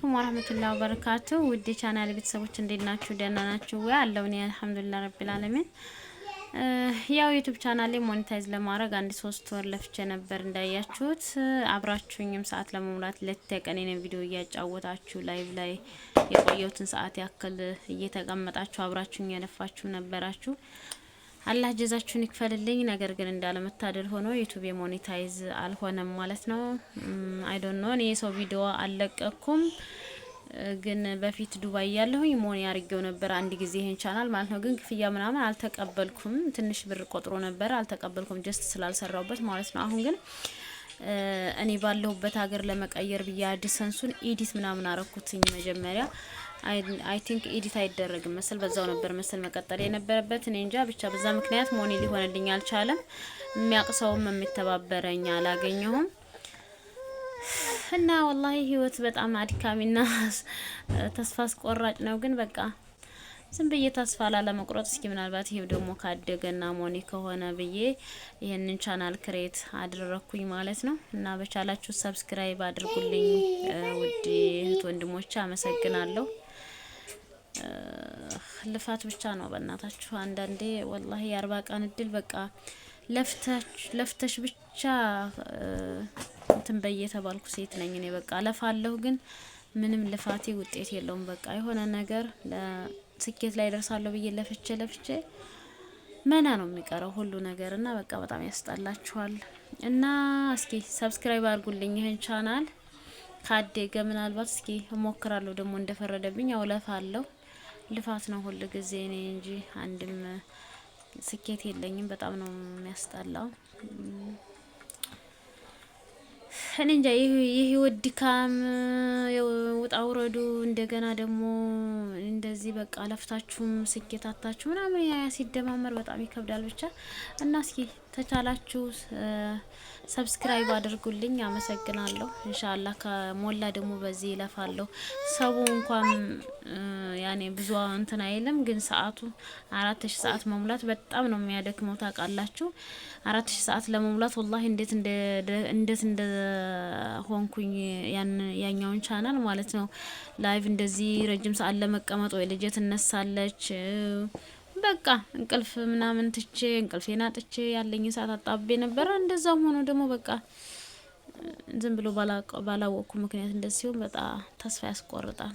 አለይኩም ወራህመቱላሂ ወበረካቱ ውድ ቻናል ቤተሰቦች እንዴት ናችሁ? ደህና ናችሁ ወይ? አለሁ እኔ አልሐምዱሊላህ ረቢል ዓለሚን። ያው ዩቲዩብ ቻናሌ ሞኔታይዝ ለማድረግ አንድ 3 ወር ለፍቼ ነበር እንዳያችሁት። አብራችሁኝም ሰዓት ለመሙላት ለተቀን የኔ ቪዲዮ እያጫወታችሁ ላይቭ ላይ የቆየሁትን ሰዓት ያክል እየተቀመጣችሁ አብራችሁኝ የለፋችሁ ነበራችሁ። አላህ ጀዛችሁን ይክፈልልኝ። ነገር ግን እንዳለመታደል ሆኖ ዩቲዩብ ሞኔታይዝ አልሆነም ማለት ነው። አይ ዶንት ኖ እኔ የሰው ቪዲዮ አልለቀኩም፣ ግን በፊት ዱባይ ያለሁኝ ሞኒ አርጌው ነበር አንድ ጊዜ ይሄን ቻናል ማለት ነው። ግን ክፍያ ምናምን አልተቀበልኩም። ትንሽ ብር ቆጥሮ ነበር አልተቀበልኩም፣ ጀስት ስላልሰራውበት ማለት ነው። አሁን ግን እኔ ባለሁበት ሀገር ለመቀየር ብዬ አዲሰንሱን ኤዲት ምናምን አረኩትኝ መጀመሪያ አይ ቲንክ ኤዲት አይደረግም መሰል በዛው ነበር መሰል መቀጠል የነበረበት። እኔ እንጃ ብቻ በዛ ምክንያት ሞኒ ሊሆንልኝ አልቻለም። የሚያቅሰውም የሚተባበረኝ አላገኘሁም እና ወላሂ ህይወት በጣም አድካሚና ተስፋ አስቆራጭ ነው። ግን በቃ ዝም ብዬ ተስፋ ላለመቁረጥ እስኪ ምናልባት ይሄ ደግሞ ካደገና ሞኒ ከሆነ ብዬ ይሄንን ቻናል ክሬት አደረኩኝ ማለት ነው። እና በቻላችሁ ሰብስክራይብ አድርጉልኝ ውድ እህት ወንድሞቼ፣ አመሰግናለሁ። ልፋት ብቻ ነው በእናታችሁ። አንዳንዴ ወላሂ የ40 ቀን እድል በቃ ለፍተሽ ብቻ እንትን በየተባልኩ ሴት ነኝ እኔ። በቃ ለፋለሁ ግን ምንም ልፋቴ ውጤት የለውም። በቃ የሆነ ነገር ለስኬት ላይ ደርሳለሁ ብዬ ለፍቼ መና ነው የሚቀረው ሁሉ ነገር እና በቃ በጣም ያስጠላችኋል። እና እስኪ ሰብስክራይብ አድርጉልኝ ይሄን ቻናል ካደገ ምናልባት እስኪ እሞክራለሁ። ደግሞ እንደፈረደብኝ ያው ለፋለሁ። ልፋት ነው ሁሉ ጊዜ እኔ እንጂ አንድም ስኬት የለኝም። በጣም ነው የሚያስጠላው። እኔ እንጃ የህይወት ድካም ውጣ ውረዱ እንደገና ደግሞ እንደዚህ በቃ ለፍታችሁም ስኬታታችሁ ምናምን ያ ሲደማመር በጣም ይከብዳል ብቻ። እና እስኪ ተቻላችሁ ሰብስክራይብ አድርጉልኝ፣ አመሰግናለሁ። ኢንሻአላህ ከሞላ ደግሞ በዚህ ይለፋለሁ። ሰው እንኳን ያኔ ብዙ እንትን አይልም፣ ግን ሰዓቱ 4000 ሰዓት መሙላት በጣም ነው የሚያደክመው ታውቃላችሁ። 4000 ሰዓት ለመሙላት ወላሂ እንዴት እንደ ሆንኩኝ ያኛውን ቻናል ማለት ነው። ላይቭ እንደዚህ ረጅም ሰዓት ለመቀመጥ ወይ ልጅ ትነሳለች በቃ እንቅልፍ ምናምን ትቼ እንቅልፌን አጥቼ ያለኝ ሰዓት አጣቤ ነበር። እንደዛም ሆኖ ደግሞ በቃ ዝም ብሎ ባላወቅኩ ምክንያት እንደዚህ ሲሆን በጣም ተስፋ ያስቆርጣል።